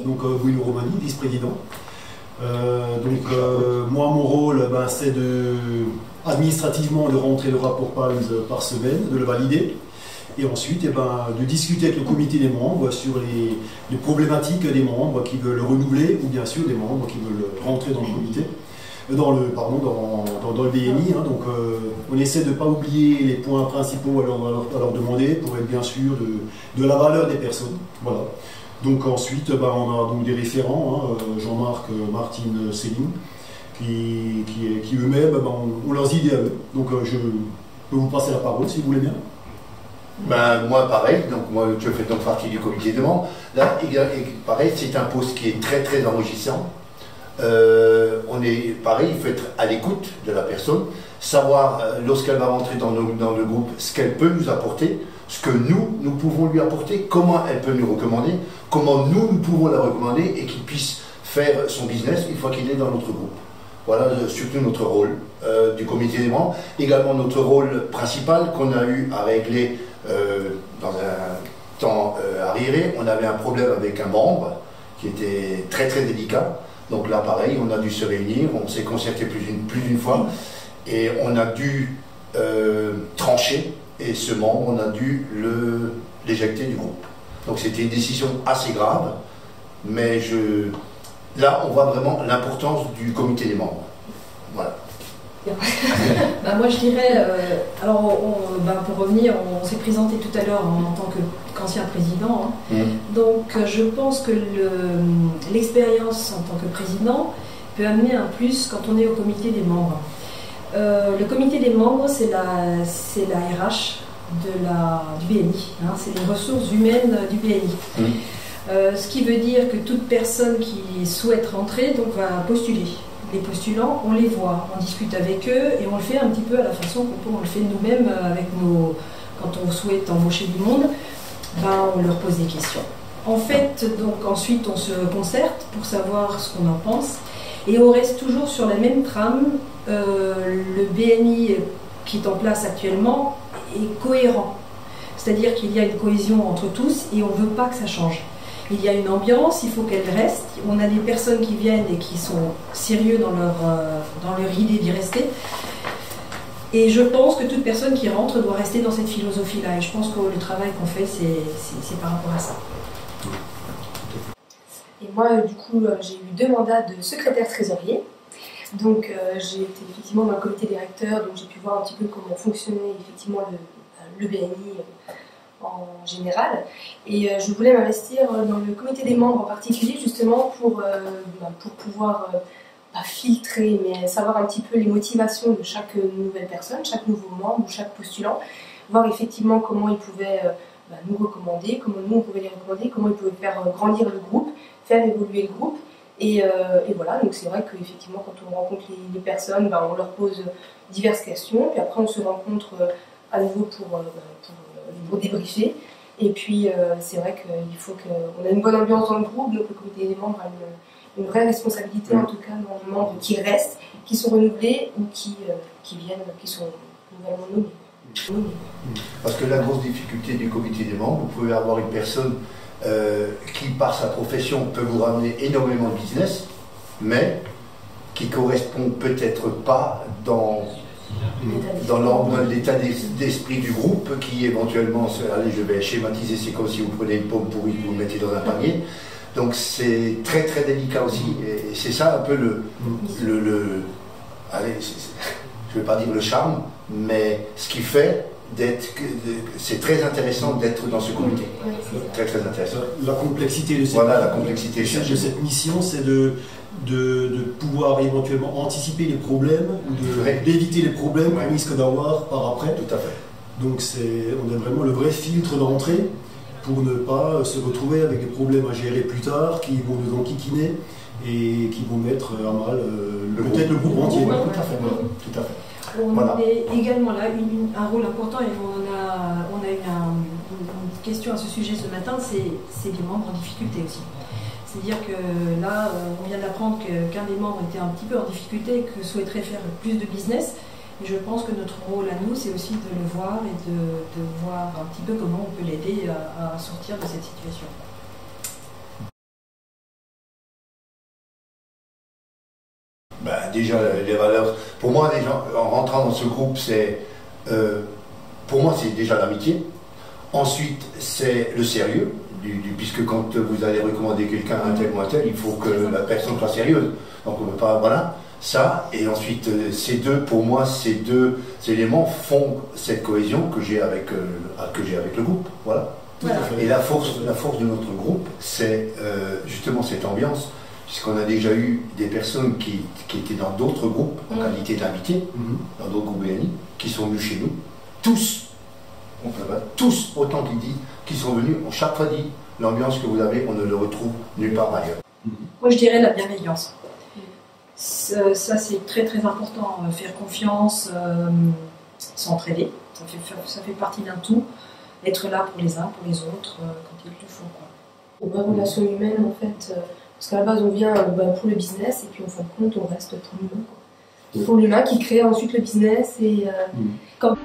Donc Bruno Romani, vice-président. Moi, mon rôle, c'est administrativement de rentrer le rapport PALMS par semaine, de le valider. Et ensuite, de discuter avec le comité des membres sur les problématiques des membres qui veulent renouveler, ou bien sûr des membres qui veulent rentrer dans le comité, dans le BNI. Donc, on essaie de ne pas oublier les points principaux à leur demander pour être bien sûr de la valeur des personnes. Voilà. Donc ensuite, on a donc des référents, Jean-Marc, Martine, Céline, qui eux-mêmes ont leurs idées à eux. Donc je peux vous passer la parole si vous voulez bien. Moi pareil, donc moi je fais donc partie du comité de membres. Là, pareil, c'est un poste qui est très très enrichissant. On est pareil, il faut être à l'écoute de la personne, savoir lorsqu'elle va rentrer dans le groupe ce qu'elle peut nous apporter, ce que nous pouvons lui apporter, comment elle peut nous recommander, comment nous pouvons la recommander et qu'il puisse faire son business une fois qu'il est dans notre groupe. Voilà surtout notre rôle du comité des membres. Également notre rôle principal qu'on a eu à régler dans un temps arriéré. On avait un problème avec un membre qui était très très délicat. Donc là pareil, on a dû se réunir, on s'est concerté plus d'une fois et on a dû trancher. Et ce membre, on a dû l'éjecter du groupe. Donc c'était une décision assez grave, mais là on voit vraiment l'importance du comité des membres. Voilà. Moi je dirais, pour revenir, on s'est présenté tout à l'heure en tant qu'ancien président. Donc je pense que l'expérience en tant que président peut amener un plus quand on est au comité des membres. Le comité des membres, c'est la RH du BNI, c'est les ressources humaines du BNI. Ce qui veut dire que toute personne qui souhaite rentrer va postuler. Les postulants, on les voit, on discute avec eux et on le fait un petit peu à la façon qu'on le fait nous-mêmes quand on souhaite embaucher du monde, on leur pose des questions. En fait, ensuite on se concerte pour savoir ce qu'on en pense et on reste toujours sur la même trame. Le BNI qui est en place actuellement est cohérent, c'est-à-dire qu'il y a une cohésion entre tous et on ne veut pas que ça change. Il y a une ambiance, il faut qu'elle reste, on a des personnes qui viennent et qui sont sérieux dans leur idée d'y rester et je pense que toute personne qui rentre doit rester dans cette philosophie-là et je pense que le travail qu'on fait c'est par rapport à ça. Et moi du coup j'ai eu 2 mandats de secrétaire trésorier. Donc j'ai été effectivement dans le comité directeur, donc j'ai pu voir un petit peu comment fonctionnait effectivement le BNI en général. Et je voulais m'investir dans le comité des membres en particulier justement pour pouvoir pas filtrer, mais savoir un petit peu les motivations de chaque nouvelle personne, chaque nouveau membre ou chaque postulant, voir effectivement comment ils pouvaient nous recommander, comment nous on pouvait les recommander, comment ils pouvaient faire grandir le groupe, faire évoluer le groupe. Et voilà, donc c'est vrai qu'effectivement quand on rencontre les personnes, on leur pose diverses questions, puis après on se rencontre à nouveau pour débriefer. Et puis c'est vrai qu'il faut qu'on ait une bonne ambiance dans le groupe, donc le comité des membres a une vraie responsabilité en tout cas dans les membres qui restent, qui sont renouvelés ou qui viennent, qui sont nouvellement nommés. Parce que la grosse difficulté du comité des membres, vous pouvez avoir une personne qui par sa profession peut vous ramener énormément de business, mais qui correspond peut-être pas dans l'état d'esprit du groupe, qui éventuellement, allez je vais schématiser, c'est comme si vous prenez une pomme pourrie et vous le mettez dans un panier, donc c'est très très délicat aussi, et c'est ça un peu allez, je ne vais pas dire le charme, mais ce qui fait c'est très intéressant d'être dans ce comité. Très très intéressant. La complexité de cette mission, c'est de pouvoir éventuellement anticiper les problèmes ou d'éviter les problèmes qu'on risque d'avoir par après. Tout à fait. Donc on a vraiment le vrai filtre d'entrée pour ne pas se retrouver avec des problèmes à gérer plus tard qui vont nous enquiquiner et qui vont mettre à mal peut-être le groupe entier. Tout à fait. Tout à fait. On a également là un rôle important et on a eu une question à ce sujet ce matin, c'est les membres en difficulté aussi. C'est-à-dire que là, on vient d'apprendre qu'un des membres était un petit peu en difficulté et que souhaiterait faire plus de business. Et je pense que notre rôle à nous, c'est aussi de le voir et de voir un petit peu comment on peut l'aider à sortir de cette situation. déjà les valeurs. Pour moi, déjà, en rentrant dans ce groupe, pour moi, c'est déjà l'amitié. Ensuite, c'est le sérieux, puisque quand vous allez recommander quelqu'un à un tel ou un tel, il faut que la personne soit sérieuse. Donc on ne peut pas, voilà, ça. Et ensuite, pour moi, ces deux éléments font cette cohésion que j'ai avec le groupe. Voilà. Et la force de notre groupe, c'est justement cette ambiance, puisqu'on a déjà eu des personnes qui étaient dans d'autres groupes, en qualité d'invités, dans d'autres groupes BNI, qui sont venus chez nous, tous, autant qui sont venus, ont chaque fois dit, l'ambiance que vous avez, on ne le retrouve nulle part ailleurs. Moi, je dirais la bienveillance. Ça, c'est très très important. Faire confiance, s'entraider, ça fait partie d'un tout. Être là pour les uns, pour les autres, quand il le faut. Une vraie relation humaine, en fait. Parce qu'à la base, on vient pour le business, et puis en fin de compte, on reste pour l'humain. Pour l'humain qui crée ensuite le business. Et quand...